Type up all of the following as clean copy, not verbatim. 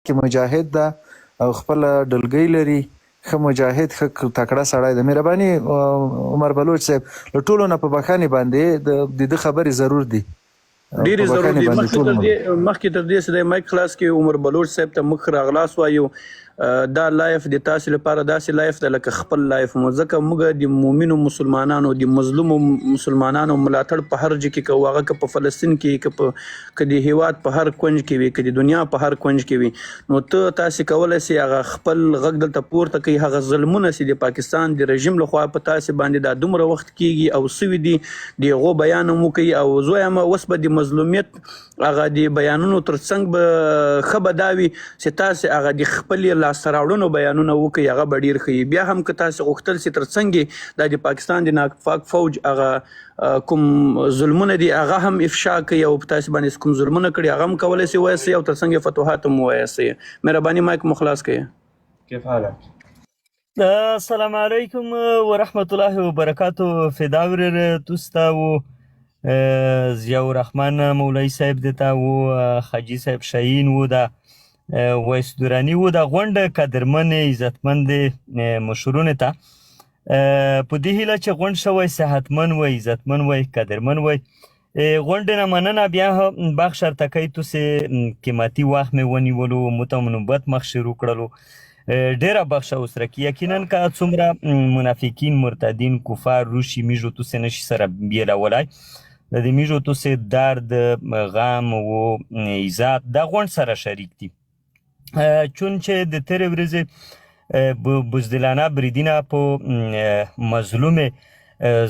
کې مجاهد ده او خپله ډلګۍ لري، ښه مجاهد، ښه تکړه سړی ده. مهرباني عمر بلوچ صاحب، له ټولو نه په بخښنې باندې د ده خبرې ضرور دي، ډېرې ضرور دي. مخکې تر دې چې د مایک خلاص کې عمر بلوچ صاحب ته موږ راغلاس وایو، دا لایف د تاسې لپاره داسې لایف ده لکه خپل لایف مو، ځکه موږ د مؤمنو مسلمانانو، د مظلومو مسلمانانو ملاتړ په هر ځای کې کوو، هغه که په فلسطین کې، که د هیواد په هر کونج کې وي، که د دنیا په هر کونج کې وي، نو تاسې کولی سئ هغه خپل غږ دلته پورته کوي. هغه ظلمونه چې د پاکستان د رژیم لخوا په تاسې باندې دا دومره وخت کېږي او سوي دي، د هغو بیان هم وکوي. او زه وایم اوس به د مظلومیت هغه د بیانونو تر څنګ به ښه به دا وي چې تاسې هغه د خپلې لاسته راوړنو بیانونه وکړئ، هغه به ډېر ښه وي. بیا هم که تاسې غوښتل چې تر څنګ دا د پاکستان د ناپاک فوج هغه کوم ظلمونه دي هغه هم افشا کوي، او په تاسې باندې کوم ظلمونه کړي هغه هم کولی سئ ووایاستئ، او تر څنګ فتوحات هم ووایاستئ. مهرباني مایک مو خلاص کړئ. كيف حالك؟ السلام علیکم ورحمت الله وبرکاتو. فداور دوستا و ضیاء الرحمن مولوی صاحب دتا و حاجی صاحب شاهین و دا ویس دورانی و دا غونډه قدرمن عزتمند مشرونه ته په دې هیله چې غونډ شوی صحتمن وی، عزتمن وی، قدرمن وی. غونډې نه مننه. بیا بخش ارتکی توسې قیمتي وخت مې ونیولو، مو ته نوبت مخ شروع کړلو، ډیره بخښه اوس رکی. یقینا که څومره منافقین، مرتدین، کفار، روشي میژو توسې نشي سره بیلولی، د دې میژو توسې درد، غم و عزت دا غونډ سره شریک دي. چون چې د تېرې ورځې بزدلانه بریدونه په مظلوم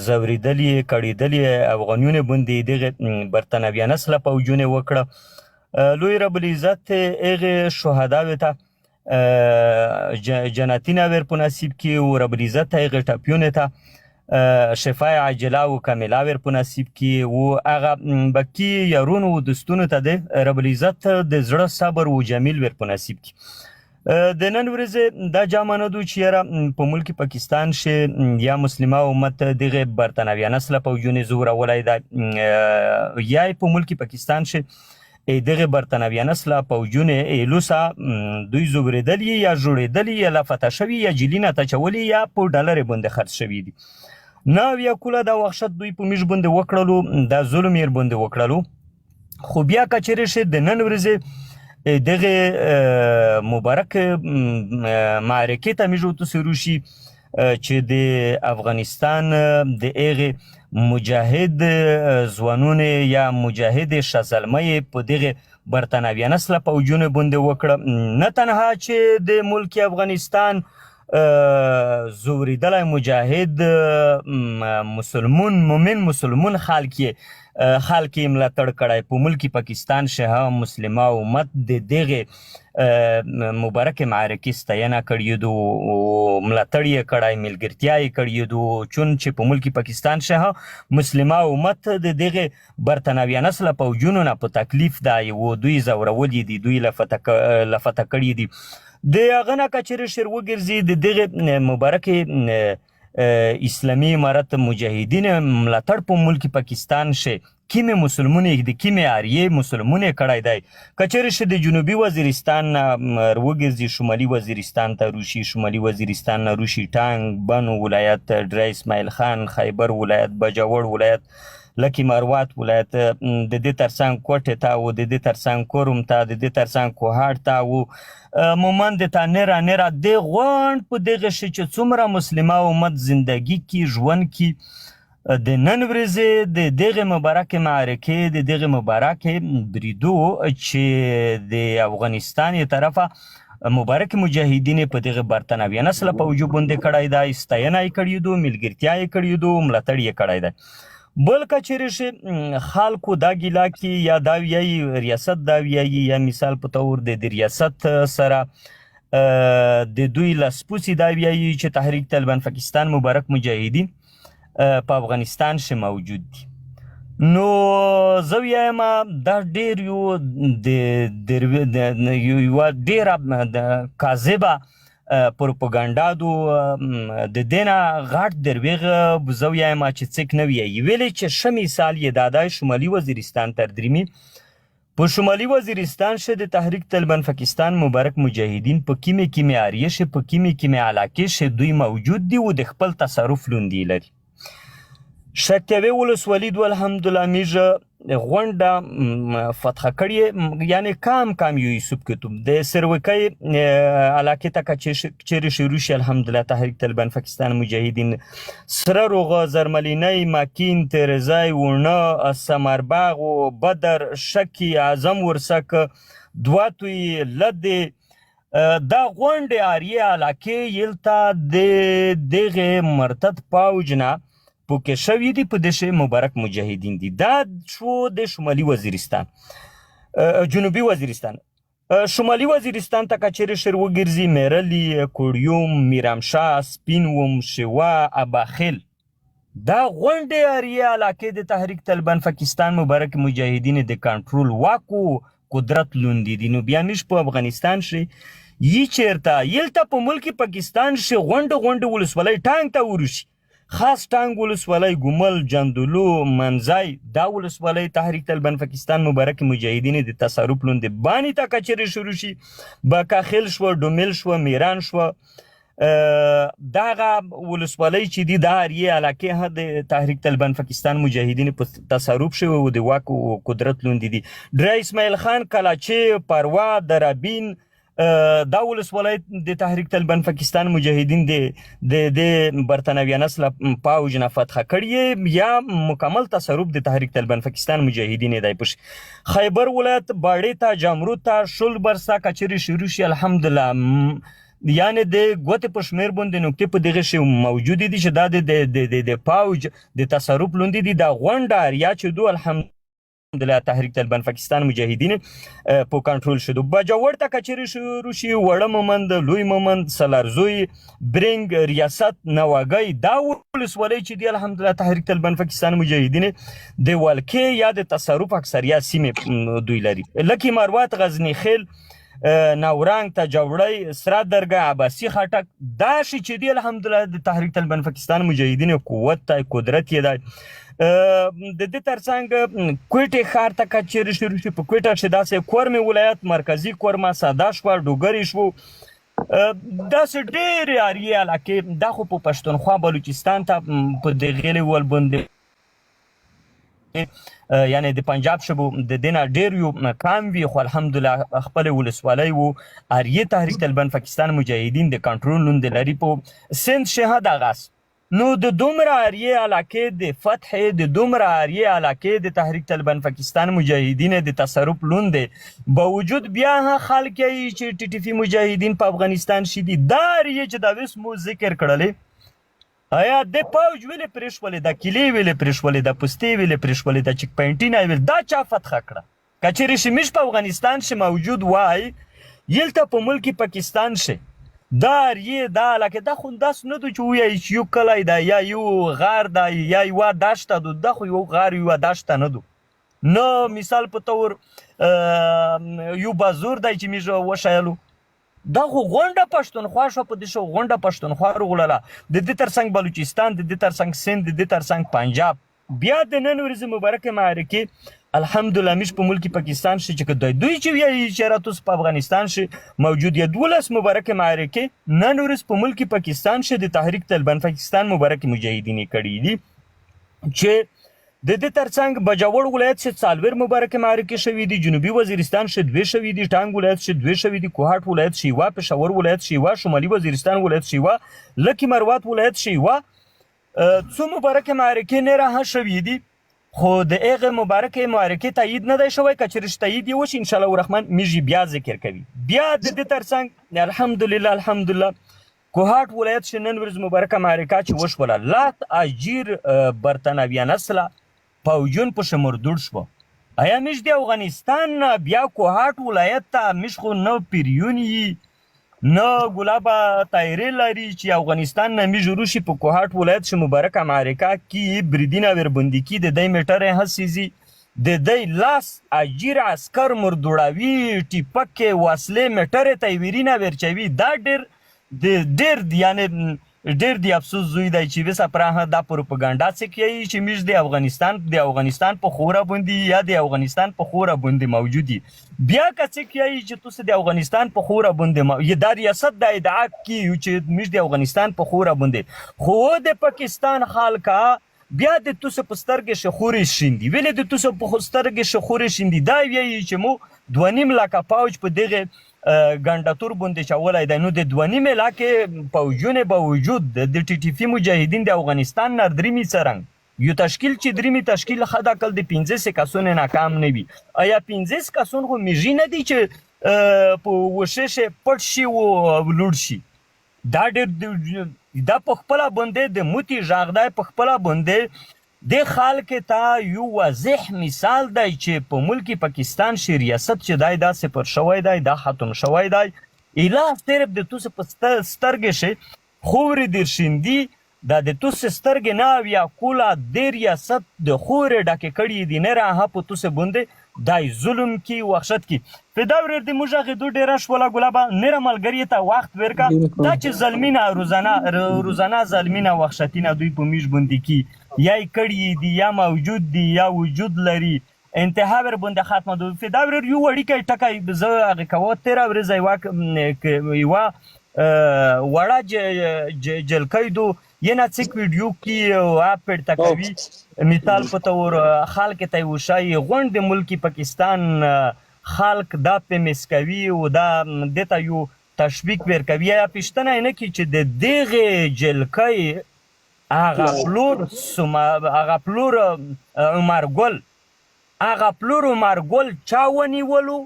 ځورېدلي، کړېدلي افغانیونو باندې دغې برتانویانه سله پوجونه وکړه. لوی رب العزت هغې شهداوو ته جنتی ناور په نصیب کې و، رب العزت هغې ټپیونو ته شفای عاجله و کامله ور په نصیب کې و. هغه بکی یارونو و دوستونو ته د رب العزت د زړه صبر و جمیل ور په نصیب کې. د نن ورځې دا جامه نه دو چې یاره په ملک پاکستان ش یا مسلمه امت دغه برتانویانه سله پوجونه زورولی ده، یا په ملک پاکستان ش دغه برتانویانه سله پوجونه ایلوسا دوی زوبریدلی یا جوړېدلی یا لافته شوي یا جیلینه تچولي یا په ډالر باندې خرڅ شوي دي. نه یا کوله دا وحشت دوی په میژ باندې وکړلو، دا ظلم یې باندې وکړلو. خو بیا که چیرې ش د نن ورځې دغه مبارک معرکې ته میژو توسې روشي چې د افغانستان د هغې مجاهد ځوانونه یا مجاهد شازلمه په دغه برتانویانه سله پوجونه باندې وکړه. نه تنها چې د ملک افغانستان زوریدلی مجاهد مسلمون مومن مسلمون خلک یې ملاتړ کړی، په ملک پاکستان شه مسلمه امت د دغې مبارک معرکې ستاینه کړې دو، ملاتړ یې کړی، ملګرتیا یې کړې دو. چون چې په ملک پاکستان شه مسلمه امت د دغې برتانویانه سله پوجونو نه په تکلیف دی و، دوی زورولي دي، دوی لفته کړي دي. د هغه نه که چیرې شر وګرځي د دغې مبارکې اسلامي امارت مجاهدین ملاتړ په ملک پاکستان شه کیمې مسلمونه د کیمې آریې مسلمونه کړی دی. که چیرې شه د جنوبي وزیرستان نه وګرځي شمالي وزیرستان ته روشي، شمالي وزیرستان نه روشي ټانګ، بنو ولایت، ډرای اسماعیل خان، خیبر ولایت، بجاور ولایت، لکی مروات ولایت، د دې ترڅنګ کوټې ته و، د دې ترڅنګ کورم ته، د دې ترڅنګ کوهاټ ته و، مومند ته نره د غونډ په دغه شي چې څومره مسلمه امت زندگی کې ژوند کې د نن ورځې د دغه مبارکې معرکې، د دغه مبارکې بریدو چې د افغانستان طرفه مبارک مجاهدین په دغه برتانویانه سله پوجو باندې کړی دی، ستاینه یې کړې دو، ملګرتیا یې کړې دو، ملاتړ یې کړی دی. بل که چیرې ش خلکو دا ګیله کې یا دا ویایي ریاست دا ویایي، یا مثال په طور د ریاست سره د دوی لاسپوڅي دا ویایي چې تحریک طالبان پاکستان مبارک مجاهدین په افغانستان ش موجود دي. نو زه وایم دا ډېر یوه ډېره کاذبه پروپاګانډا دو. د دې نه غټ درویغ زه وایم چې څوک نه ویایي. ویلې چې ښه مثال یې دا دی، شمالي وزیرستان تردریمي په شمالي وزیرستان شه د تحریک طالبان پاکستان مبارک مجاهدین په کیمه آریه شه په کیمه علاقه شه دوی موجود دي او د خپل تصرف لوندي لري. شکتیوی ولسوالی دو الحمدلله میجه غونډه فتح کړی، یعنی کام یو یوسف کتب د سروکی علاقه ته چیرې شروع شي الحمدلله تحریک طالبان پاکستان مجاهدین سره روغه زرملینی ماکین تیرزای ونه سمرباغ و بدر شکی اعظم ورسک دواتوی لدی دا غونډه آریه علاقه یلتا د دغه مرتد پاوجنا پوکې شوي دي په دشه مبارک مجاهدین دي. دا شو د شمالي وزیرستان. جنوبي وزیرستان شمالي وزیرستان ته کچېرې شر وګرځي میرلی کوړیوم میرامشاه سپینوم شوا اباخیل دا غونډې اریه علاقې د تحریک طالبان پاکستان مبارک مجاهدین د کنټرول واکو قدرت لوندي دي. نو بیا مش په افغانستان شي یی چیرته یلته په ملک پاکستان شي غونډه ولسوالۍ ټانګ ته ورشي خاص ټانګ ولسوالۍ ګومل جندولو منځای دا ولسوالۍ تحریک طالبان پاکستان مبارک مجاهدین د تصرف لوندې بانی ته کچېرې شروع شي باکاخیل شوه ډومیل شوه میران شوه دغه ولسوالۍ چې دي دا اریې علاقې د تحریک طالبان پاکستان مجاهدین په تصرف شوی او د واک او قدرت لوندې دي. ډرای اسماعیل خان کلاچې پروا درابین دا ولسوالی د تحریک طالبان پاکستان مجاهدین د برطانویانه سره پاوج نه فتح کړی یا مکمل تصرف د تحریک طالبان پاکستان مجاهدین دی پش. خیبر ولایت باړې ته جامرو ته شل برسا کچری شروع شي الحمدلله یعنی د ګوتې په شمیر باندې نقطې په دغه شی موجود دي چې دا د پاوج د تصرف لوندې دي. دا غونډه یا چې دو الحمدلله تحریک طالبان پاکستان مجاهدین په کنټرول شدو. باجوړ ته کچېرې شروع شي وړه مومند لوی مومند سلارزوی برنګ ریاست نواګی دا ولسوالۍ چې دی الحمدلله تحریک طالبان پاکستان مجاهدین د ولکې یا د تصرف اکثریت سیمې دوی لري. لکه مروات غزنی خیل ناورنګ ته جوړی سره درګه عباسی خټک دا شي چې دی الحمدلله د تحریک طالبان پاکستان مجاهدین قوت ته قدرت یې دی. د دې ترڅنګ کوټې ښار ته کچېرې شروع شي په کوټه چې داسې کورمې ولایت مرکزي کورما ساده شوه ډوګرې شو داسې ډېرې اریې علاقې دا خو په پښتونخوا بلوچستان ته په دغې لیول باندې یعنی د پنجاب شبو د دینه ډېر یو کام وي خو الحمدلله خپل ولسوالۍ و اریې تحریک طالبان پاکستان مجاهدین د کنټرول لوندې لري په سند شهاد آغاز. نو د دومره اریې علاقې د فتح د دومره اریې علاقې د تحریک طالبان پاکستان مجاهدین د تصرف لوندې باوجود بیا خلک یې چې ټي ټي پی مجاهدین په افغانستان شي دي دا اریې چې دا وس مو ذکر کړلې آیا د پاوج ویلې پرېښولې دا کیلې ویلې پرېښولې دا پستې ویلې پرېښولې دا چک پاینټینه ویل دا چا فتح کړه کچېرې چې موږ په افغانستان شي موجود وای یلته په ملک پاکستان شي دا اریې دا علاقې دا خو داسې نه ده چې ووایي چې یو کلی ده یا یو غار ده یا یوه دشته ده دا خو یو غار یوه دشته نه ده نه مثال په طور یو بازور دی چې موږ وښیلو دا خو غونډه پښتونخوا شوه په دې شو غونډه پښتونخوا راغلله د دې ترڅنګ بلوچستان د دې ترڅنګ سند د دې ترڅنګ پنجاب بیا د نن ورځې مبارکې معرکې الحمدلله موږ په ملک پاکستان شي چې دوی چې وایي چې راتوس په افغانستان شي موجود یا 12 مبارکې معرکې نن ورځ په ملک پاکستان شي د تحریک طالبان پاکستان مبارکې مجاهدین کړي دي چې د دې ترڅنګ بجاوړ ولایت شي 4 مبارکې معرکې شوي دي جنوبي وزیرستان شي 2 شوي دي ټانګ ولایت شي 2 شوي دي کوهاټ ولایت شي وا پېښور ولایت شي وا شمالي وزیرستان ولایت شي وا لکه مروات ولایت شي وا څو مبارکې معرکې نه راه شوي دي خو د هغې مبارکې معرکې تایید نه دی شوی که چېرې تایید یې وشي انشاءالله الرحمن موږ بیا ذکر کوي. بیا د دې ترڅنګ الحمدلله کوهاټ ولایت شي نن ورځ مبارکه معرکه چې وشوله لات اجیر برطانویانه سره پوجون پسې مردود شوه. آیا موږ د افغانستان نه بیا کوهاټ ولایت ته موږ خو نه پیریون یي نه ګلابه طایرې لري چې افغانستان نه موږ روشي په کوهاټ ولایت چې مبارکه معرکه کې بریدینه وربندي کې د دی میټرې هسیزي د دی لاس اجیر عسکر مردوړوي ټیپکې وسلې میټرې ته یې ویرینه ورچوي دا ډېر یعنې ډېر دی افسوس زوی دی چې وسه پراه دا پروپاګاندا څه کوي چې موږ د افغانستان په خوره باندې یا د افغانستان په خوره باندې موجودي بیا که څه کوي چې تاسو د افغانستان په خوره باندې د ریاست د ادعا کوي چې موږ د افغانستان په خوره باندې خو د پاکستان خلکا بیا د توسه په سترګې شخورې شیندي ولې د توسه په سترګې شخورې شیندي دا وایي چې مو 2.5 لکه پوج په دغه ګنډاتور باندې چولای دی نو د 2.5 لکه پوجونه به وجود د ټي ټي پی مجاهدین د افغانستان نه درېمي څرنګ یو تشکیل چې درېمي تشکیل خدا کل د 15 کسونه ناکام نه وي آیا 15 کسون خو میږي نه دي چې په وششه پټ شي او لوړ شي دا ډېر دا په خپل باندې د موتی ژغدای په خپل باندې د خلک ته یو واضح مثال دی چې په ملک پاکستان شي ریاست چې دای دا سپر شوی دی دا ختم شوی دی اله طرف د توس په سترګې شي خوري در شیندي دا د توس سترګې نه یا کولا د ریاست د خوري ډکه کړي دي نه راه په توس باندې دای ظلم کی وحشت کی فداور د موجه دو ډیر شولا ګلابا نره ملګری ته وخت ورکا دا چې ظلمینا روزانه ظلمینا وحشتینا دوی په میش باندې کی یا کړي دي یا موجود دي یا وجود لري انتها ور باندې ختمه دو فداور یو وړي کې ټکای زه هغه کوه تیر ورځي یو وړه جلکای دو ینا څک ویډیو کې اپ تکوي مثال په تور خلک ته وشای غونډ ملک پاکستان خلک دا په مسکوي او دا دته یو تشویق ورکوي یا پښتنه نه کی چې د دغه جلکای هغه پلور عمر ګل چاونی ولو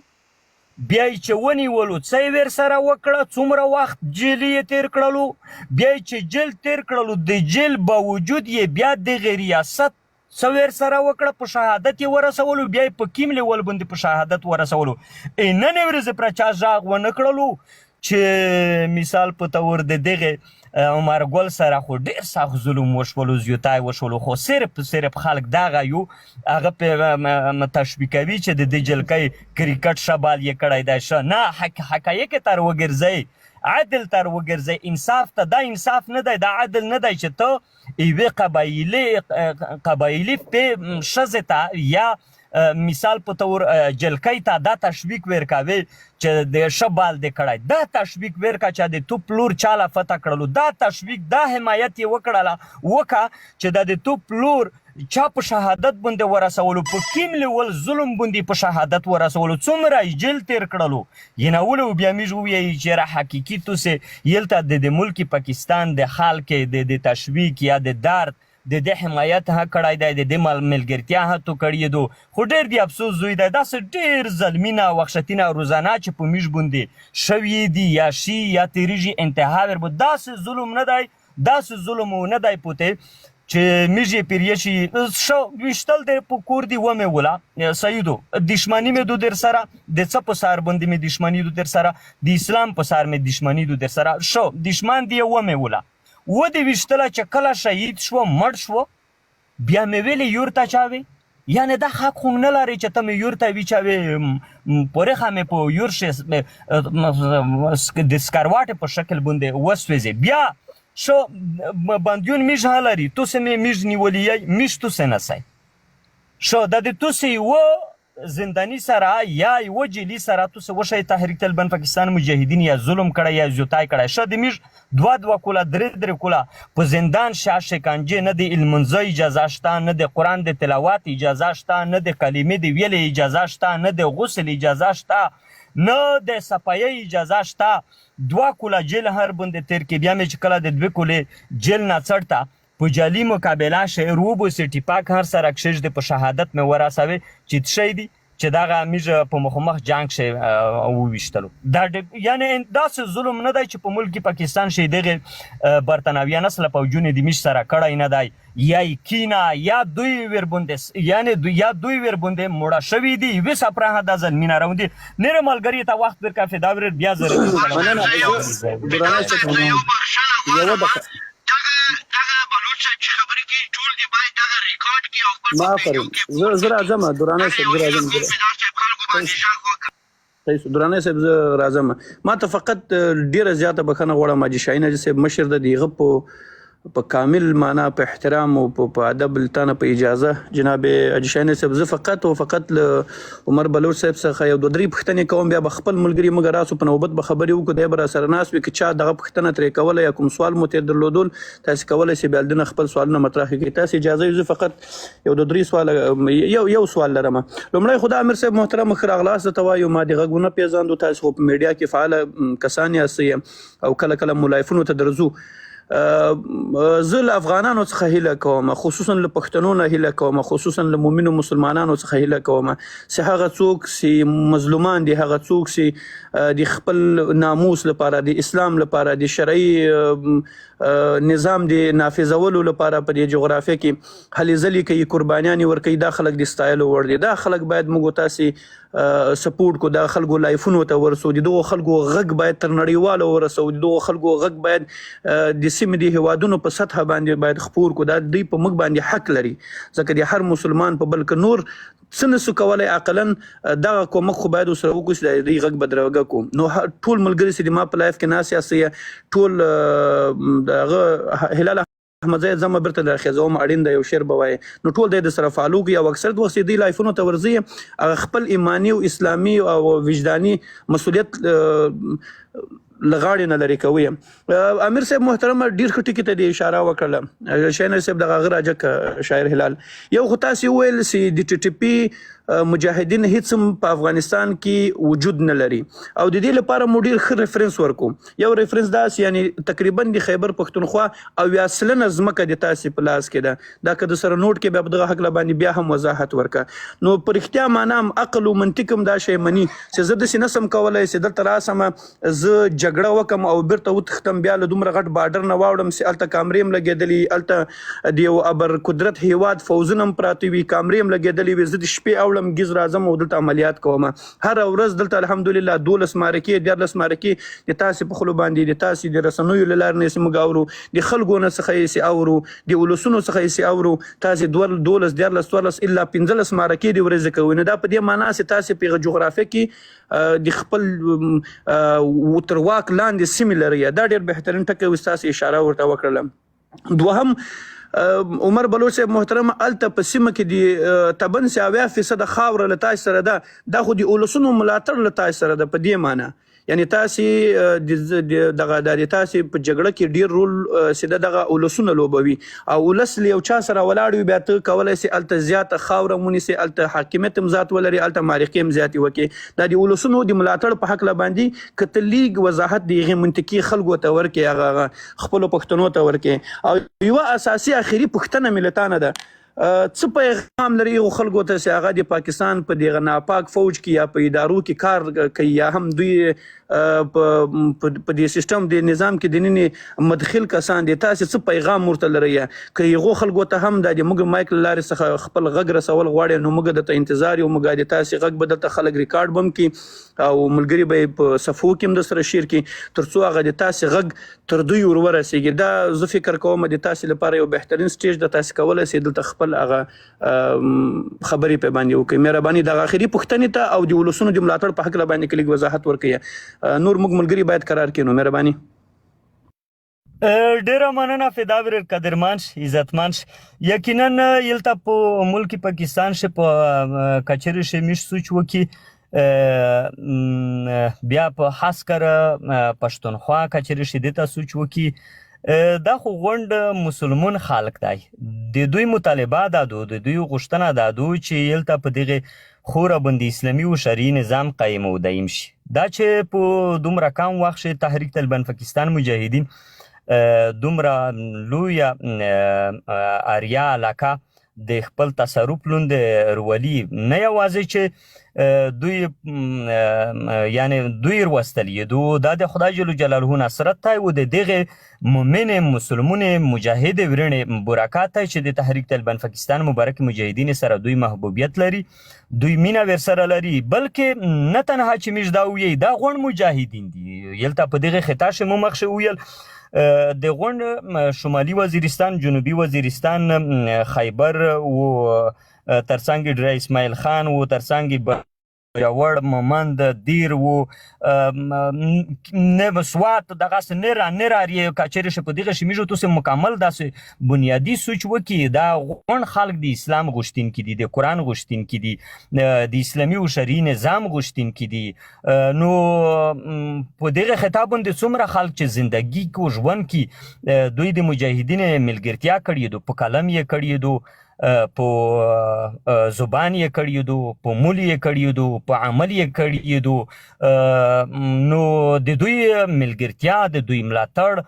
بیا چې ونیولو څه ور سره وکړه څومره وخت جیل یې تیر کړلو بیا چې جیل تیر کړلو د جیل باوجود یې بیا د ریاست څه ور سره وکړه په شهادت یې ورسولو بیا په کیم لیول باندې په شهادت ورسولو نن ورځ پر چا ژغ ونه کړلو چې مثال په تور د دغه عمر ګل سره خو ډیر سخت ظلم وشولو زیاتای وشولو خو صرف خلک دغه یو هغه په تشویقوي چې د جلکۍ کرکټ شبال یې کړی دی شه نه حقایق تر وګرځي عدل تر وګرځي انصاف ته دا انصاف نه دی دا عدل نه دی چې ته ایوه قبایلی په شزتا یا مثال په تور جلکۍ ته دا تشویق ورکوي چې د شبال د کړای دا تشویق ورکا چې د تو پلور چاله فتح کړلو دا تشویق دا حمایت یې وکړه وکا چې د تو پلور چا په شهادت باندې ورسولو په کیم لیول ظلم باندې په شهادت ورسولو څومره جیل تیر کړلو ینولو بیا میږ وی چې را حقیقي توسه یلته د ملک پاکستان د خلک د تشویق یا د درد د حمایت ها کړای دی د ملګرتیا ها تو کړی دو خو ډیر دی افسوس زوی دی دا ډیر ظلمینا وحشتینا روزانه چې په میش باندې شوی دی یا شی یا تیریجی انتها ور بو دا ظلم نه دی دا ظلم نه دی پته چې میږي پیریشي شو وشتل د پکور دی و مې ولا سیدو دشمنی مې دو در سره د څه په سار باندې مې دشمنی دو در سره د اسلام په سار مې دشمنی دو در سره شو دشمن دی و مې ولا و د وشتله چې کله شهید شو مړ شو بیا مې ویلې یورته چاوي یعنی دا حق خو نه لري چې ته مې یورته وی چاوي پرخه مې په یورشه د سکارواټ په شکل باندې وسوځي بیا شو باندیون میش هلری تو سه میش نیولی میش تو سه نسای شو د تو سه و زندانی سره یا یو جیلی سره تو سه وشي تحریک طالبان پاکستان مجاهدین یا ظلم کړه یا زوتای کړه شو د میش دوا کولا درې کولا په زندان شکنجه نه د المنځ اجازه شته نه د قران د تلاوت اجازه شته نه د کلمې د ویل اجازه شته نه د غسل اجازه شته نه د صفایي اجازه شته دوا کولا جیل هر بند تیر کې بیا مې کله د دوه کولې جیل نه څړتا په جالي مقابله شهر وبو سټی پاک هر سره کښج د په شهادت مې وراسوي چې شي دي چې داغه میږه په مخمخ جنگ شي او وشتلو دا یعنی دا ظلم نه دی چې په ملک پاکستان شي دغه برتناویان اصله پوجونه د میش سره کړای نه دی یا کینا یا دوی ور بوندې یعنی یا دوی ور بوندې موړه شوی دی وس اپراه د ځلمینا راوندي نره ملګری ته وخت ورکا فداور بیا زره ما فرم زرا جمع دورانه زرا جمع درانه صاحب زه راځم. ما ته فقط ډیره زیاته بخښنه غواړم حاجي شاهین حاجي صاحب مشر د دغه په کامل معنا په احترام او په ادب لتانه په اجازه جناب حاجي شاهین صاحب زه فقط له عمر بلوچ صاحب څخه یو دوه درې پوښتنې کوم، بیا به خپل ملګري مګر راسو په نوبت به خبرې وکړو، دی به راسره ناست وي که چا دغه پوښتنه ترې کوله یا کوم سوال مو ترې درلودل تاسې کولی شئ بیا دنه خپل سوالونه مطرح کړئ. تاسې اجازه وي زه فقط یو دوه درې سوال یو سوال لرم. لومړی خو د امیر صاحب محترم ښه راغلاست درته وایو، ما د غږ ونه پېژاندو، تاسې خو په میډیا کې فعاله کسان یاستئ او کله کله مو لایفونو ته درځو. زه له افغانانو څخه هیله کوم، خصوصا له پښتنو نه هیله کوم، خصوصا له مؤمنو مسلمانانو څخه هیله کوم چې هغه څوک چې مظلومان دي، هغه څوک چې د خپل ناموس لپاره، د اسلام لپاره، د شرعي نظام د نافذولو لپاره په دې جغرافیه کې هلې ځلې کوي، قربانیانې ورکوي، دا خلک د ستایلو وړ دي. دا خلک باید موږ تاسې سپورټ کو، دا خلکو لایفونو ته ورسو، د دغو خلکو غږ باید تر نړیوالو ورسو، د دغو خلکو غږ باید د سیمې د هیوادونو په سطحه باندې باید خپور کو. دا دوی په موږ باندې حق لري، ځکه د هر مسلمان په بل که نور څه نسو کولی عقلا دغه کومک خو باید ورسره وکړو چې د دوی غږ بدرګه کړو. نو ټول ملګري چې د ما په لایف کې ناست یاستئ ټول د هغه هلال احمدزی زما بیرته درخېځوم، اړین دی یو شعر به وایي، نو ټول دی د سره فالو کوي او اکثر وخت چې دوی لایفونو ته ورځي هغه خپل ایماني او اسلامي او وجداني مسؤلیت له غاړې نه لرې کوي. امیر صاحب محترم ډېر ښه ټکي ته د اشاره وکړله، شاهین صاحب دغه هغه راجک شاعر هلال یو خو تاسې وویل چې د ټي ټي پي مجاهدین هیڅ هم په افغانستان کې وجود نه لري او د دې لپاره مو ډېر ښه ریفرنس ورکړو. یو ریفرنس داسې یعنی تقریبا د خیبر پښتونخوا او یا سلنه ځمکه د تاسې په لاس کې ده، دا که د سره نوټ کې بیا په دغه هکله باندې بیا هم وضاحت ورکړه. نو په رښتیا معنا هم عقل او منطق هم دا شی مني چې زه داسې نسم کولی چې دلته راسم زه جګړه وکم او بیرته وتښتم، بیا له دومره غټ بارډر نه واوړم چې هلته کامرې هم لګېدلي، هلته د یو ابر قدرت هیواد فوزونه هم پراته وي، کامرې هم لګېدلې وي، زه د شپې اوړم ګیز راځم او دلته عملیات کوم. هره ورځ دلته الحمدلله 12 مارکې 14 مارکې د تاسې په خلو باندې د تاسې د رسنیو له لارې نه موږ اورو، د خلکو نه څخه یې اورو، د ولسونو څخه یې اورو، تاسې 12 14 14 الا 15 مارکې د ورځې کوي. نو دا په دې معنا چې تاسې په جغرافیه کې د خپل وترواک لاندې سیمې لري. دا ډېر بهترین ټکی و، تاسې اشاره ورته وکړله. دوهم عمر بلوچ صاحب محترم الته په سیمه کې د تبن 70% خاوره له تاسې سره ده، دا خو د ولسونو ملاتړ له تاسې سره ده. په دې معنی یعنی تاسې دغه تاسې په جګړه کې ډیر رول سیده دغه ولسونه لوبوي او ولس له یو چا سره ولاړ وي، بیا ته کولی سې هلته زیاته خاوره ونیسې، هلته حاکمیت هم زیات ولري، هلته معرقې هم زیاتې وکړي. دا د ولسونو د ملاتړ په هکله باندې که ته لیږ وضاحت د هغې منطقي خلکو ته ورکړې، هغه خپلو پښتنو ته ورکړې. او یوه اساسي اخري پوښتنه مې له تا نه ده، څه پیغام لري هغو خلکو ته چې هغه د پاکستان په دغه ناپاک فوج کې یا په ادارو کې کار کوي یا هم دوی په دې سیستم د نظام کې د نننې مدخل کسان دي، تاسې څه پیغام ورته لرئ؟ که هغو خلکو ته هم د موږ مایک له لارې څخه خپل غږ رسول غواړئ نو موږ درته انتظار یو، موږ د تاسې غږ به دلته خلک ریکارډ به هم کړي او ملګري به یې په صفحو کې هم در سره شیر کړي تر څو هغه د تاسې غږ تر دوی ور ورسېږي. دا زه فکر کوم د تاسې لپاره یو بهترین سټیج ده، تاسې کولی سئ دلته خپل هغه خبرې پې باندې وکړئ. مهرباني دغه آخري پوښتنې ته او د ولسونو د ملاتړ په هکله باندې که لږ وضاحت ورکړئ. نور موږ ملګري باید قرار کړو. مهرباني. ډیره مننه فدا برر قدرمانش عزتمانش. یقینا یلته په ملک پاکستان شه په کچری شه میش سوچ وکي بیا په خاص کر پښتونخوا کچری شه دته سوچ وکي. دا خو غونډ مسلمان خلق دی، د دوی مطالبه دا دو، د دوی غوښتنه دا دو چې یلته په دغه خوره بند اسلامي او شرعي نظام قایم او دایم شي. دا چې په دومره کم وخت کې تحریک طالبان پاکستان مجاهدین دومره لویه اریا علاقه د خپل تصرف لاندې رولي، نه یوازې چې دوی وروستلي دو، دا د خدای جل جلاله نصرت ته و د دغه مؤمن مسلمون مجاهد ورنې برکات ته چې د تحریک طالبان پاکستان مبارک مجاهدین سره دوی محبوبیت لري، دوی مینه ورسره لري، بلکې نه تنها چې موږ دا ویل دا غون مجاهدین دي. یلته په دغه خطا شه مو مخشه ویل د غونډ شمالي وزیرستان، جنوبي وزیرستان، خیبر و ترڅنګ ډیر اسماعیل خان و ترڅنګ یوړ مومند دیر و نه سوات دغه نه راری کچری ش په دغه شمیجو تو مکمل داسې بنیادی سوچ وکي دا غون خلق د اسلام غشتین کی دي د قران غشتین کی دي د اسلامي او شرعي نظام غشتین کی دي نو په دغه خطابون د څومره خلک چې زندگی کو ژوند کی دوی د مجاهدین ملګرتیا کړی دو په کلم یې کړی دو په زبان یې کړی دو په مول یې کړی دو په عمل یې کړی دو نو د دوی ملګرتیا د دوی ملاتړ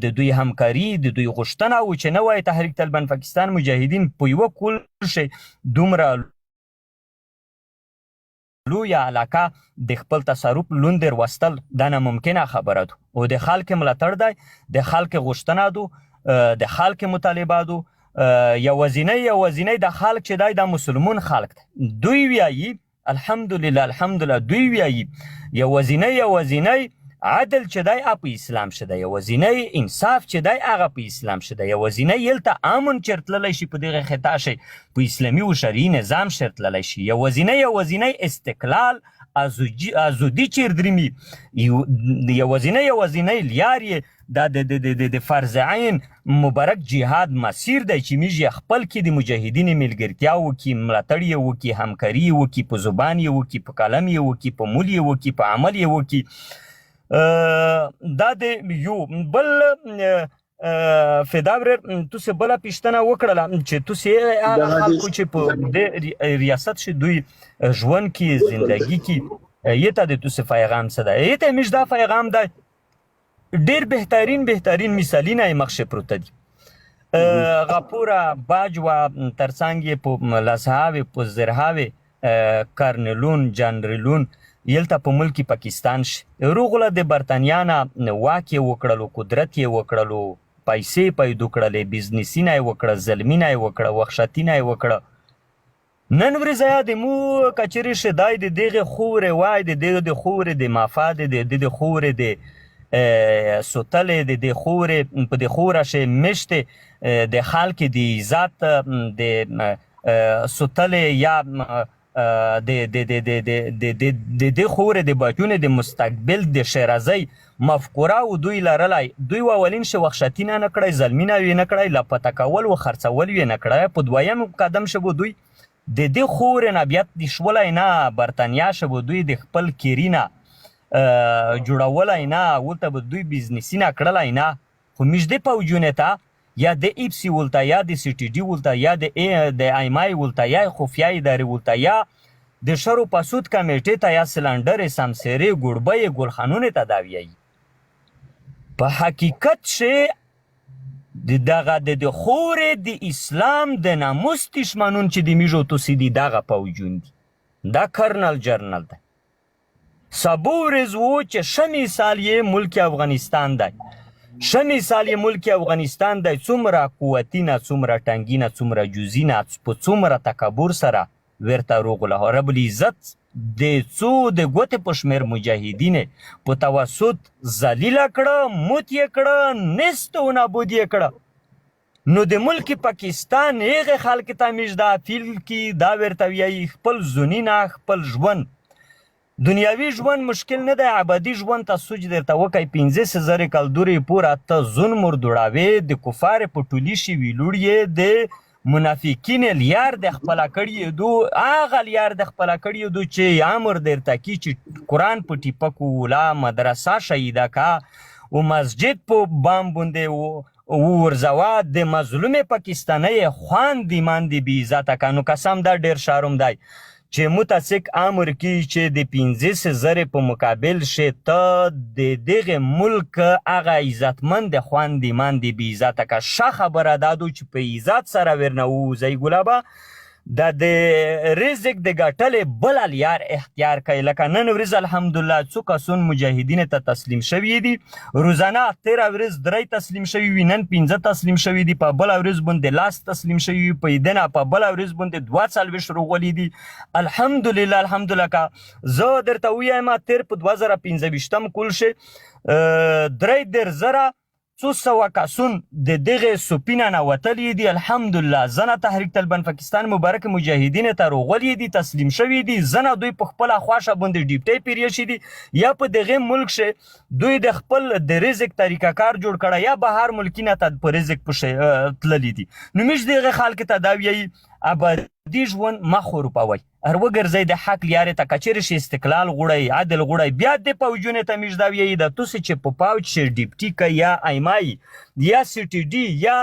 د دوی همکاري د دوی غوښتنه او چې نوای تحریک طالبان پاکستان مجاهدین په یو کول شي دومره لویه علاقه د خپل تصرف لوندر وستل دا ناممکنه خبره ده او د خلک ملاتړ دی د خلک غوښتنه ده د خلک مطالبه ده یوازینی د خلک چې دی د مسلمون خلک دی دوی ویایي الحمدلله دوی ویایي یوازینی عدل چې دی په اسلام شده یوازینی انصاف چې دی هغه په اسلام شده یوازینی یلته امن چرتللی شي په دغه خطا شي په اسلامي او شرعي نظام شرتللی شي یوازینی استقلال ازودی چیردرمی یوازینی لیار یې دا د فرض عین مبارک جهاد مسیر دی چې موږ خپل کې د مجاهدین ملګرتیا وکړي ملاتړ یې وکړي همکاري یې وکړي په زبان یې وکړي په کلم یې وکړي په مول یې وکړي په عمل یې وکړي دا د یو بل فدابر تاسو بل پښتنه وکړه چې تاسو هغه خلکو چې په د ریاست شي دوی ژوند کې زندگی کې یته د تاسو پیغام څه ده یته موږ دا پیغام ده ډیر بهترین مثالونه یې مخ پروت دي غپوره باج و ترڅنګ په لاسهاوي په زرهاوي کارنلون جنرالون یلته په ملکی پاکستان شي روغله د برتانیانا واکې وکړلو قدرت یې وکړلو پیسې پیدا کړلې بزنسینه یې وکړه ظلمینه یې وکړه وحشتینه یې وکړه نن ورځ د مو کچری شدای د دغه خورې وای د دغه خورې د مافاد د خورې د سوتلې د خورې په د خوره شي مشته د خلک د عزت د سوتلې یا د خورې د بچونه د مستقبل د شیرازی مفکوره او دوی لرلای دوی اولین شو وحشتینه نه کړی ظلمینه وی نه کړی لپته کول او خرڅول وی نه کړی په دویم قدم شو دوی د خورې نه بیا د شولای نه برتانیا شو دوی د خپل کیرینا جوړولای نه ولته به دوی بزنسینه کړلای نه خو مجده پوجونه ته یا د ایپسی ولته یا د سی ټي ډي ولته یا د ایمای ولته یا خفیه ادارې ولته یا د شر او پاسود کمیټې ته یا سلندر سمسری ګړبې ګلخانونه ته دا ویایي په حقیقت شي دغه د خورې د اسلام د ناموس دشمنون چې د میژو توسی دي دغه پوجون دي دا کرنل جرنل دی سبو ورځ و چې ښه مثال یې ملک افغانستان دی ښه مثال یې ملک افغانستان دی څومره قوتینه څومره ټنګینه څومره جوزینه په څومره تکبر سره ورته روغله رب العزت د څو د ګوتې په شمېر مجاهدین په توسط ذلیله کړه موت یې کړه نیست و نابود یې کړه نو د ملک پاکستان هغې خلک ته موږ دا اپیل کې دا ورته ویایي خپل زونینه خپل ژوند دنیاوی ژوند مشکل نه دی ابدي ژوند ته سوچ درته وکړئ 15,000 کال دورې پورې ته ځون مردوړاوې د کفار په ټولي شوي لوړ یې د منافقین لیار د خپله کړي دو هغه لیار د خپله کړي دو چې امر درته کی چې قرآن په ټیپکو لا مدرسه شهیده کا و مسجد په بام بونده ورزوه د مظلوم پاکستانی خواندې ماندې بې عزته که نو قسم دا ډېر شرم دی چې متاسک امر کی چې د 15,000 په مقابل شي ته د دغه ملک هغه عزتمند خواندې ماندې بې عزته که ښه خبره دا ده چې په عزت سره ورنه ووځئ ګلابه دا د رزق د ګټلې بله لیار اختیار کوي لکه نن ورځ الحمدلله څو کسون مجاهدینو ته تسلیم شوي دي روزانه 13 ورځ 3 تسلیم شوي وي نن 15 تسلیم شوي دي په بله ورځ باندې لاس تسلیم شوي وي په یدنه په بله ورځ باندې 42 روغلي دي الحمدلله که زه درته ووایم تیر په 2015 کول شي 3 زره څو سوه کسون د دغې سپینه نه وتلي دي. الحمدلله زنه تحریک طالبان پاکستان مبارک مجاهدین ته روغلي دي، تسلیم شوي دي. زنه دوی په خپله خوښه باندې ډیپټۍ پیریشي دي، یا په دغې ملک شه دوی د خپل د رزق طریقه کار جوړ کړی، یا بهر ملکینه ته په رزق پسې تللي دي. نو موږ دغې خلکو ته دا ویایي ابدي ژوند مه خرابوئ، هر وګرځئ د حق لیارې ته. که چیرې چې استقلال غواړئ، عدل غواړئ، بیا د پوجونو ته موږ دا ویایي د تاسې چې په پوج چې ډیپټي کوي یا ایمای یا سی ټي ډي یا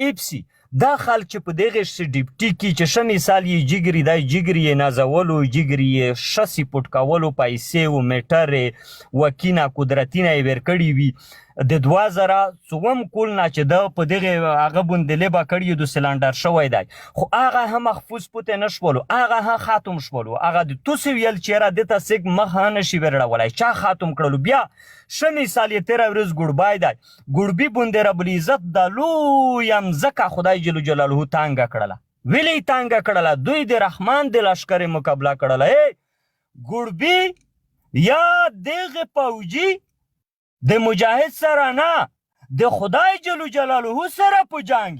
ایپسي، دا خلک چې په دغې ډیپټي کې چې ښه مثال یې جګري دی، جګري یې نازولو، جګري یې شسې پټ کولو، پیسې و میټرې وکینه قدرتینه یې ورکړي وي. د 2004 کال نه چې ده په دغې هغه باندې لیبه کړي د سلنډر شوی دی، خو هغه هم محفوظ پاتې نه شولو، هغه هم ختم شولو. هغه د تاسې ویل چې یاره دې ته څوک مخ نه شي ورړولی، چا ختم کړلو. بیا ښه مثال یې تېره ورځ ګوړبای دی، ګوړبي باندې ربالعزت دا لویه مځکه خدای جل جلاله تانګه کړله. ولې یې تانګه کړله؟ دوی د رحمان د لشکر مقابله کړله. ګوړبي یا دغه پوجي د مجاهد سره نه، د خدای جل جلاله سره په جنګ.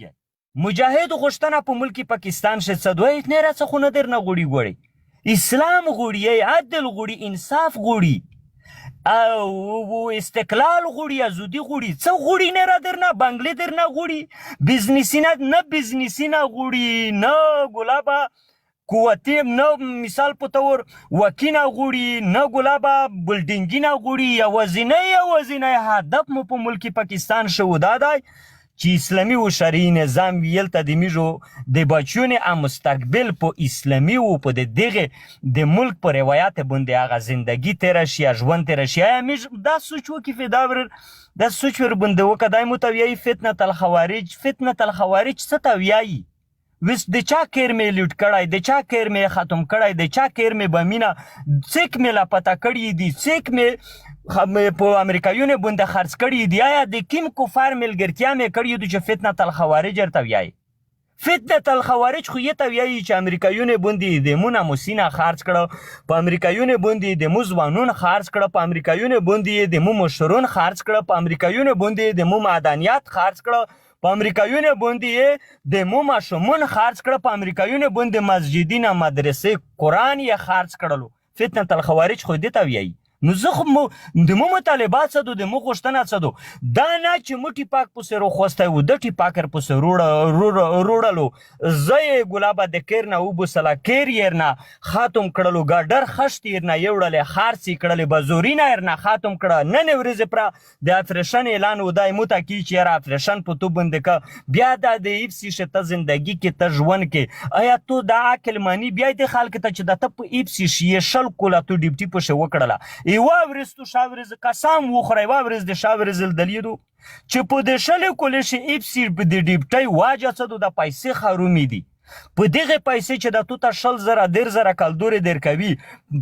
مجاهد غوښتنه په ملک پاکستان شه څه دوی نه را څه خو نه در نه غوړي اسلام غوړي، عدل غوړي، انصاف غوړي او استقلال غوړي، ازادي غوړي، څه غوړي نه را در نه، بنگلې در نه غوړي، بزنسینه نه بزنسینه غوړي، نه ګلابه قوتي، نه مثال په طور وکینه غوړي، نه ګلابه بلډینګینه غوړي. یوازینی هدف مو په ملک پاکستان شو دا دی چې اسلامي و شرعي نظام ویل ته د میږو د بچیونو مستقبل په اسلامي و په دغې د ملک په روایت باندې هغه زندگی تیره شي، ژوند تیره شي. آیا موږ دا سوچ وکړو، دا سوچ ور باندې وکړو، دا مو ته ویایي فتنة الخوارج. فتنة الخوارج څه ته ویایي؟ وس د چا کیر مې لوټ کړی، د چا کیر مې ختم کړی، د چا کیر مې بمینه څوک مې لا پته کړي دي، څوک مې په امریکایونو باندې خرڅ کړي دي. آیا د کوم کفار ملګرتیا مې کړې ده چې فتنة الخوارج ورته ویایي؟ فتنة الخوارج خو یې ته ویایي چې امریکایونو باندې د مو ناموسینه خرڅ کړه، په امریکایونو باندې د مو ځوانون خرڅ کړه، په امریکایونو باندې د مو مشرون خرڅ کړه، په امریکایونو باندې د مو معدنیات خرڅ کړه، په امریکایونو باندې د مو ماشومان خرڅ کړه، په امریکایونو باندې مسجدونه، مدرسې، قرآن یې خرڅ کړلو. فتنة الخوارج خو دې ته ویایي. نو زه خو د مو مطالبات څه دو، د مو غوښتنه څه دو، دا نه چې مو ټیپاک پسې راخوستی و، د ټیپاکر پسې روړلو، زه یې ګلابه د کیر نه وبوسله، کیر یې نه ختم کړلو، ګاډر خشت یې نه یوړلې، خرڅ یې کړلې، بزورینه یې نه ختم کړه. نن ورځې پره د افریشن اعلان و دی مو ته کي چې یاره افریشن په تو باندې که بیا دا د ایپسي شه ته زندګي کې ته ژوند کې. آیا تو دا عقل مانی بیا دې خلکو ته چې د ته په ایپسي شي یې شل کوله تو ډیپټي پسې وکړله، یوه ورځ تو شا ورځ قسم وخوره، یوه ورځ د شا ورځ دلیدو چې په د شلې کولې شي ایپسي د ډیپټۍ واجه څه دو، د پیسې خرومي دي. په دغه پیسې چې د تو ته 100,000 کلدورې درکوي،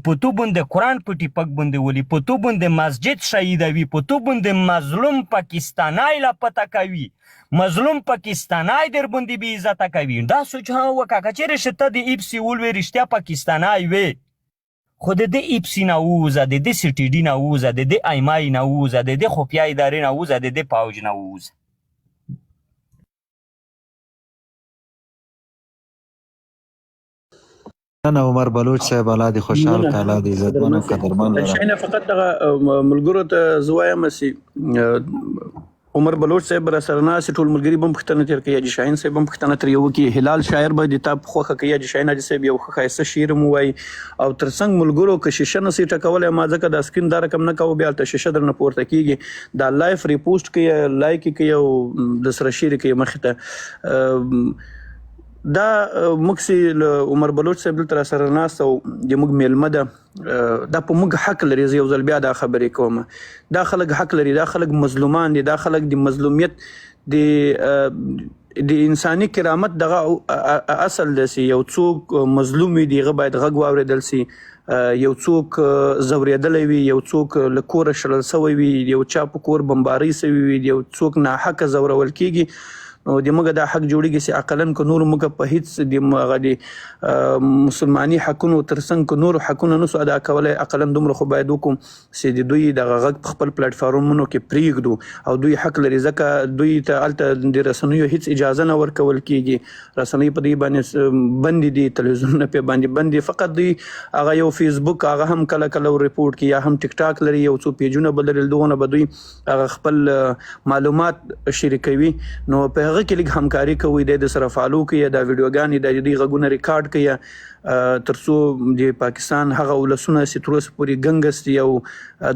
په تو باندې قرآن په ټیپک باندې ولي، په تو باندې مسجد شهیدوي، په تو باندې مظلوم پاکستانی لا پته کوي، مظلوم پاکستانی در باندې بې عزته کوي. دا سوچ هم وکړه که چیرې چې ته د ایپسي ولوې رښتیا پاکستانی وې، خو د دې ایپسي نه ووځه، د دې سی ټي ډي نه ووځه، د دې ایمای نه ووځه، د دې خفیه ادارې نه ووځه، د دې پوج نه ووځه. نه عمر بلوچ صاحب الله دې خوشحال کاله دې عزتمن او قدرمن شاینه فقط دغه ملګرو ته زوایم سي عمر بلوچ صاحب را سره ناست ټول ملګري بم پښتنه تیر کوي، حاجي شاهین صاحب بم پښتنه تر یو کې هلال شاعر به د تا خوخه کوي، حاجي شاهین حاجي صاحب یو ښایسته شعر مو وایي او تر څنګ ملګرو که شیشه نسي ټکولی ما ځکه د سکرین دا رقم نه کوو بیا هلته شیشه درنه پورته کېږي، دا لایف ریپوسټ کوي، لایک یې کوي او د سره شعر کوي مخې ته. دا موږ چې عمر بلوچ صاحب دلته را سره ناست او د موږ میلمه ده، دا په موږ حق لري. زه یو ځل بیا دا خبرې کوم، دا خلک حق لري، دا خلک مظلومان دي، دا خلک د مظلومیت د انساني کرامت دغه اصل دی چې یو څوک مظلوم وي د هغه باید غږ واورېدل سي، یو څوک ځورېدلی وي، یو څوک له کوره شړل سوی وي، یو چا په کور بمبارۍ سوي وي، یو څوک ناحقه ځورول کېږي، نو د موږ دا حق جوړیږي چې اقلن کو نور موږ په هیڅ د هغه د مسلمانۍ حقونو ترڅنګ کو نور حقونه نسو ادا کولای اقلن دومره خو باید وکړو چې د دوی د غږ په خپل پلیټ فارمونو کې پریږدو او دوی حق لري ځکه دوی ته الته د رسنیو هیڅ اجازه نه ورکول کیږي رسنۍ په دې باندې بند دي تلویزیونونه په باندې بند دي فقط دوی هغه یو فیسبوک هغه هم کله کله ریپورت کوي یا هم ټیک ټاک لري یو څو پیجونه بلرل دغه به دوی هغه خپل معلومات شریکوي نو په هغه کې لږ همکاري کوي د سره فالو کوي دا ویډیوګانې د دې غږونه ریکارډ کوي ترڅو د پاکستان هغه ولسونه چې تر اوسه پورې ګنګس دي او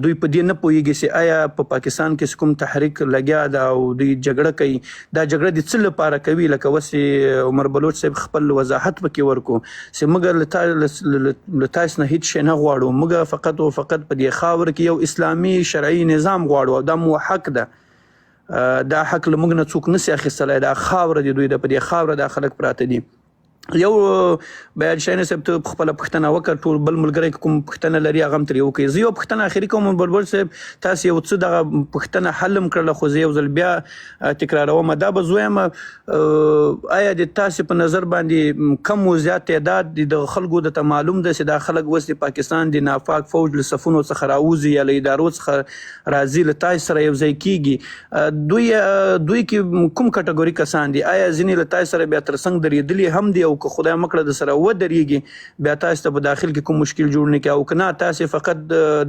دوی په دې نه پوهیږي چې آیا په پاکستان کې کوم تحریک لګیا ده او دوی جګړه کوي دا جګړه د څه لپاره کوي لکه وسې عمر بلوچ صاحب خپل وضاحت پکې ورکو چې موږ له تاسو نه هیڅ شی نه غواړو موږ فقط او فقط په دې خاور کې یو اسلامي شرعي نظام غواړو او دا مو حق ده دا حق له موږ نه څوک نشي اخیستلی دا خاوره د دوی د په دې خاوره د خلک پراته دي یو بیان شاینه صاحب ته خپل پښتنه وکړ ټول بل ملګری کوم پښتنه لري هغه هم تر یو کوي زه یو پښتنه اخري کوم بلبل صاحب تاسو یو څه دغه پښتنه حلم کړل خو زه یو ځل بیا تکراروم دا به زویم آیا د تاسو په نظر باندې کم و زیات تعداد د خلکو د معلوم ده چې دا خلک وس د پاکستان د نافاق فوج له صفونو څخه راوځي یا له ادارو څخه راځي له تاسو سره یو ځای کیږي دوی کې کوم کټګوري کسان دي آیا ځینې له تاسو سره بیا ترڅنګ درېدلي هم دي او که خدای مکړه د سره ودرېږي بیا تاسو ته په داخل کې کوم مشکل جوړ نه کړي او که نه تاسو فقط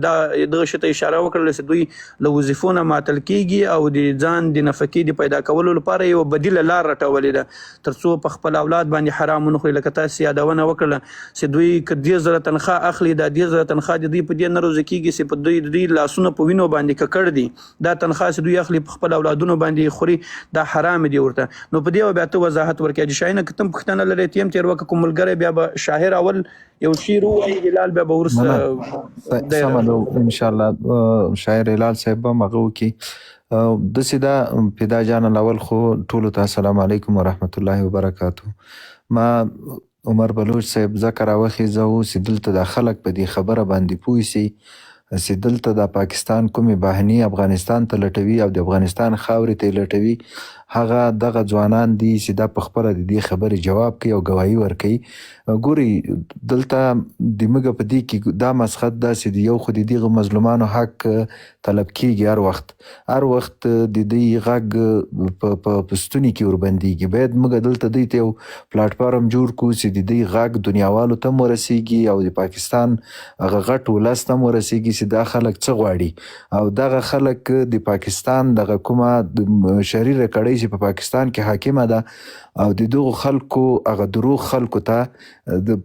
دغه شی ته اشاره وکړله چې دوی له وظیفو نه معطل کیږي او د ځان د نفقې د پیدا کولو لپاره یو بدیله لار رټولې ده تر څو په خپل اولاد باندې حرام ونه خوري لکه تاسو یادونه وکړله چې دوی که 10,000 تنخواه اخلي دا 10,000 تنخواه د دوی په دې نه روزه کیږي چې په دوی د دوی لاسونه په وینو باندې ککړ دي دا تنخواه چې دوی اخلي په خپل اولادونو باندې خوري دا حرام دي ورته نو په دې بیا ته وضاحت ورکړي چې شاینه کتم پښتنه لري تیم تیر وک کوم ملګری بیا به شاهر اول یو شعر وایي هلال بیا به ورسره سمه ان شاء الله شاعر هلال صاحب به مغو کی د سیدا پیدا جان الاول خو ټول ته السلام علیکم ورحمت الله وبرکاته ما عمر بلوچ صاحب ذکر واخی زو سدلته د خلق په دې خبره باندې پوي سي سدلته د پاکستان کومي بهنی افغانستان ته لټوي او د افغانستان خاورې ته لټوي هغه دغه ځوانان دي چې دا په خپله د دې خبرې جواب کوي او ګواهي ورکوي ګوري دلته د موږ په دې کې دا مسخت ده چې د یو خو د دغه مظلومانو حق طلب کیږي هر وخت د دې غږ په ستوني کې وربندیږي باید موږ دلته دوی ته یو پلاټفارم جوړ کړو چې د دې غږ دنیاوالو ته هم ورسیږي او د پاکستان هغه غټ ولس ته هم ورسیږي چې دا خلک څه غواړي او دغه خلک د پاکستان دغه کومه شریره کړۍ چې په پاکستان کې حاکمه ده او د دغو خلکو هغه دروغ خلکو ته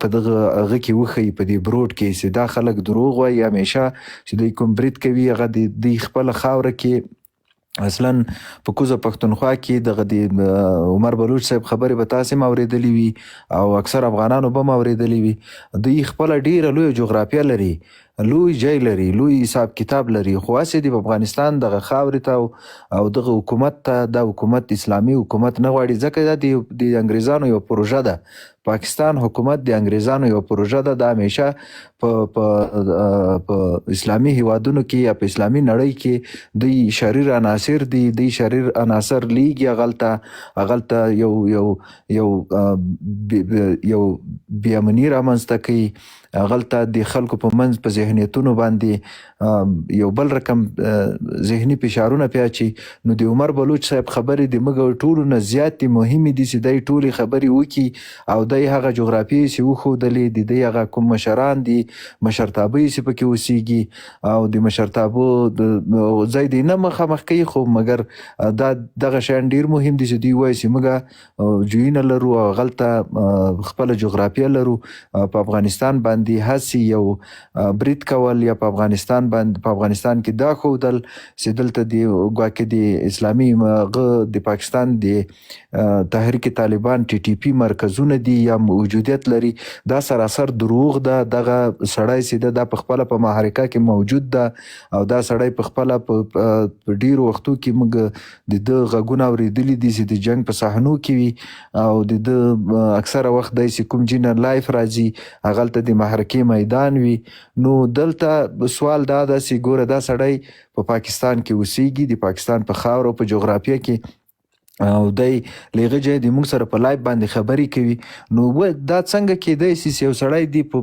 په دغه هغه کې وښیي په دې بروډ کې چې دا خلک دروغ وایي همیشه چې دوی کوم برید کوي هغه د خپله خاوره کې اصلا په کوزه پښتونخوا کې دغه د عمر بلوچ صاحب خبرې به تاسې هم اورېدلې وي او اکثر افغانانو به هم اورېدلې وي دوی خپله ډېره لویه جغرافیه لري لوی جای لري لوی حساب کتاب لري خو هسې د افغانستان دغه خاورې ته او دغه حکومت ته دا حکومت اسلامي حکومت نه غواړي ځکه دا د انګریزانو یو پروژه ده پاکستان حکومت د انګریزانو یو پروژه ده دا همیشه په اسلامي هیوادونو کې یا په اسلامي نړۍ کې دوی شریر عناصر دي دوی شریر عناصر لیږي هغلته یو بېامني رامنځته کوي هغلته د خلکو په منځ په ذهنیتونو باندې یو بل رقم ذهني فشارونه پیاچي نو د عمر بلوچ صاحب خبرې د موږ ټولو نه زیاتې مهمې دي چې دی ټولې خبرې وکړي او دی هغه جغرافیې چې وښودلې د دی هغه کوم مشران دي مشرتابه یې چې پکې اوسیږي او د مشرتابو ځای دی نه مخامخ کوي خو مګر دغه شیان ډېر مهم دي چې دوی وایي چې موږ جوینه لرو او هغلته خپله جغرافیه لرو په افغانستان باندې هسې یو برید کول یا په افغانستان کې دا ښودل چې دلته د ګواکې د اسلامي د پاکستان د تحریک طالبان TTP مرکزونه دي یا موجودیت لري دا سراسر دروغ ده دغه سړی چې دا په خپله په محرکه کې موجود ده او دا سړی په خپله په ډیرو وختو کې موږ د ده غږونه اورېدلي دي چې د جنګ په صحنو کې وي او د ده اکثره وخت دی چې کوم جینر لایف راځي هغلته د محرکې میدان وي نو دلته سوال دا ده چې ګوره دا سړی په پاکستان کې اوسیږي د پاکستان په خاوره په جغرافیه کې او دی لیغه جای د موږ سره په لایف باندې خبرې کوي. نو دا څنګه کېدای سي یو سړی دی په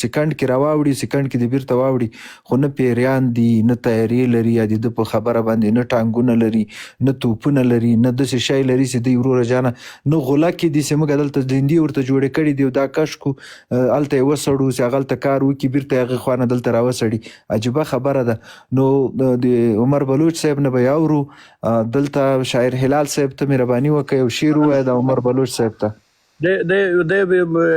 سکند کې راواوړي، سکند کې د بیرته واوړي، خو نه پیریان دي، نه تیارې لري، یا د په خبره باندې نه ټانګونه لري، نه توپونه لري، نه داسې شی لري چې دی وروره جانه نه غوله کې دي چې موږ دلته زندې ورته جوړې کړي دي او دا کش کو هلته یې وسړو چې هغه هلته کار وکړي بیرته هغې خوا نه دلته راوسړي. عجیبه خبره ده. نو د عمر بلوچ صاحب نه به یې اورو. دلته شاعر هلال صاحب ته مهرباني وکړئ یو شعر ووایه د عمر بلوچ صاحب ته. د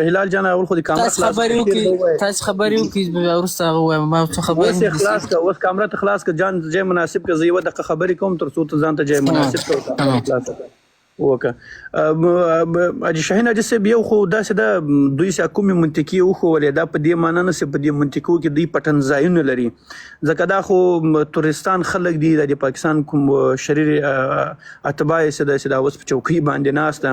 هلال جان اول خو د کامره تاسو خبرې وکړئ وروسته هغه وایم ما څه خبرې اوس خلاص که اوس کامره ته خلاص که جان جای مناسب که زه یوه دقیقه خبرې کوم تر څو ته ځان ته جای مناسب کړو وکړه. حاجي شاهین حاجي صاحب یو خو داسې ده دوی چې کومې منطقې وښولې دا په دې معنا نه چې په دې منطقو کې دوی پټن ځایونه لري، ځکه دا خو تورستان خلک دي د پاکستان کوم شریر اتباع چې دا اوس په چوکۍ باندې ناسته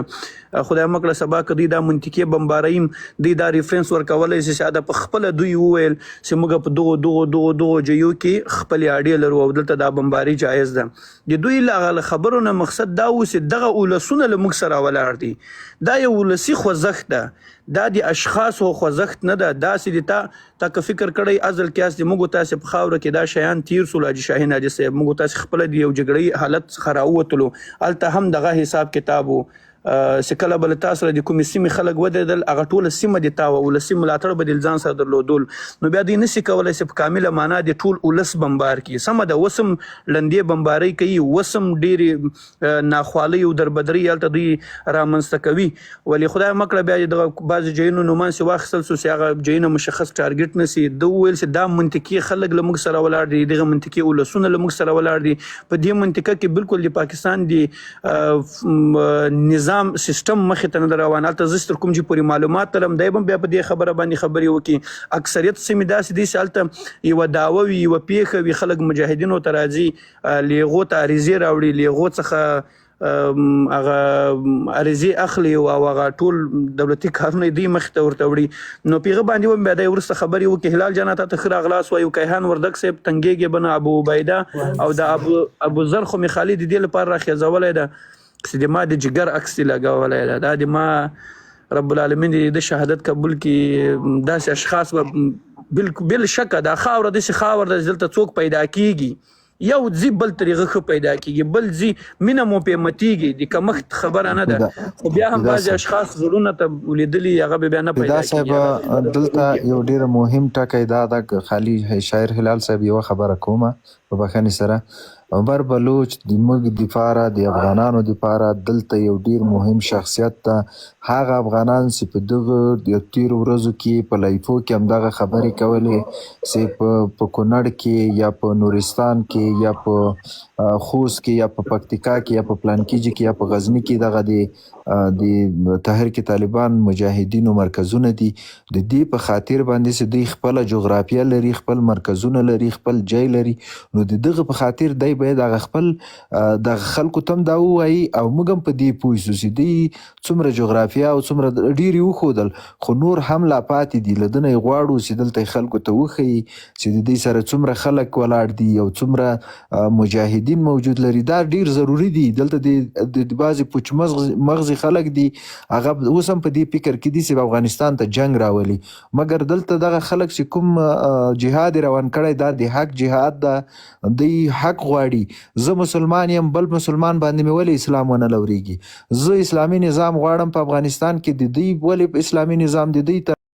خدای مکړه سبا که دوی دا منطقې بمباریم دوی دا ریفرنس ورکولی چې دا په خپله دوی وویل چې موږ په دغو جایو کې خپلې اړې لرو او دلته دا بمباري جایز ده. د دوی له خبرو نه مقصد دا و چې دغه ولسونه له موږ سره ولاړ دي. دا یو ولسي خوځښت ده، دا د اشخاصو خوځښت نه ده. داسې د تا که فکر کړی ازل کیاس د موږ تاسې په خاوره کې دا شیان تیر سول حاجي شاهین حاجي صاحب موږ تاسې خپله د یو جګړې حالت څخه راووتلو هلته هم دغه حساب کتاب و چې کله به له تا سره د کومې سیمې خلک ودرېدل هغه ټوله سیمه د تا وه ولسي ملاتړ به د ځان سره درلودل. نو بیا دوی نسي کولی چې په کامله معنا د ټول ولس بمبار کړي. سمه ده اوس هم لندې بمبارۍ کوي، اوس هم ډېرې ناخوالۍ او دربدرۍ هلته دوی رامنځته کوي. ولې خدای مکړه بیا دغه بعضې ځایونو نومان چې واخیستل سو چې هغه ځایونه مشخص ټارګټ نه سي. ده وویل چې دا منطقي خلک له موږ سره ولاړ دي، دغه منطقي ولسونه له موږ سره ولاړ دي. په دې منطقه کې بالکل د پاکستان د نظام سیستم مخې ته نه روان. هلته زه تر کوم چې پورې معلومات لرم دی به بیا په دې خبره باندې خبرې وکړي. اکثریت سیمې داسې دي چې هلته یوه دعوه وي، یوه پیښه وي، خلک مجاهدینو ته راځي، لیغو ته عریضې راوړي، لیغو څخه هغه عریضې اخلي او هغه ټول دولتي کارونه دوی مخې ته ورته وړي. نو په هغه باندې هم بیا دی وروسته خبرې وکړي. هلال جان ته ښه راغلاست وایو. کیهان وردګ صاحب تنګېږي بنه ابو عبیده او د ابو ذر خو مې خالد د دې لپاره راخېځولی ده چې د ما د جګر عکس دې لګولی ده. دا د ما رب العالمین د شهادت قبول کړي. داسې اشخاص به بل شکه دا خاوره داسې خاوره ده چې دلته څوک پیدا کېږي یو ځي بل طریقه ښه پیدا کېږي، بل ځي مینه مو پې متېږي. د کمښت خبره نه ده، خو بیا هم بعضې اشخاص زړونه ته ولیدلي هغه بیا نه پیدا کېږي. دلته یو ډېر مهم ټکی دا ده خالي شاعر هلال صاحب یوه خبره کومه په بښنې سره. عمر بلوچ د موږ دپاره د افغانانو دپاره دلته یو ډیر مهم شخصیت ده. هغه افغانان چې په دغه د تیرو ورځو کې په لایفو کې همدغه خبرې کولې چې په کونړ کې یا په نورستان کې یا په خوست کې یا په پکتیکا کې یا په پلانکیجي کې یا په غزني کې دغه د تحریک طالبان مجاهدینو مرکزونه دي. د دې په خاطر باندې چې دوی خپله جغرافیه لري، خپل مرکزونه لري، خپل جای لري، نو د دغه په خاطر دی باید هغه خپل دغه خلکو ته هم دا ووایي او موږ هم په دې پوه شو چې دوی څومره جغرافیه او څومره ډېرې وښودل، خو نور هم لا پاتې دي. له ده نه یې غواړو چې دلته یې خلکو ته وښیي چې د دوی سره څومره خلک ولاړ دي او څومره مجاهدین موجود لري. دا ډېر ضروري دي. دلته د بعضې پوچ مغزي خلک دي هغه اوس هم په دې فکر کې دي چې افغانستان ته جنګ راولي، مګر دلته دغه خلک چې کوم جهاد یې روان کړی دا د حق جهاد ده. دوی حق غواړي. زه مسلمان یم، بل مسلمان باندې مې ولې اسلام ونه لورېږي؟ زه اسلامي نظام غواړم په افغانستان کې. د دوی ولې په اسلامي نظام د دوی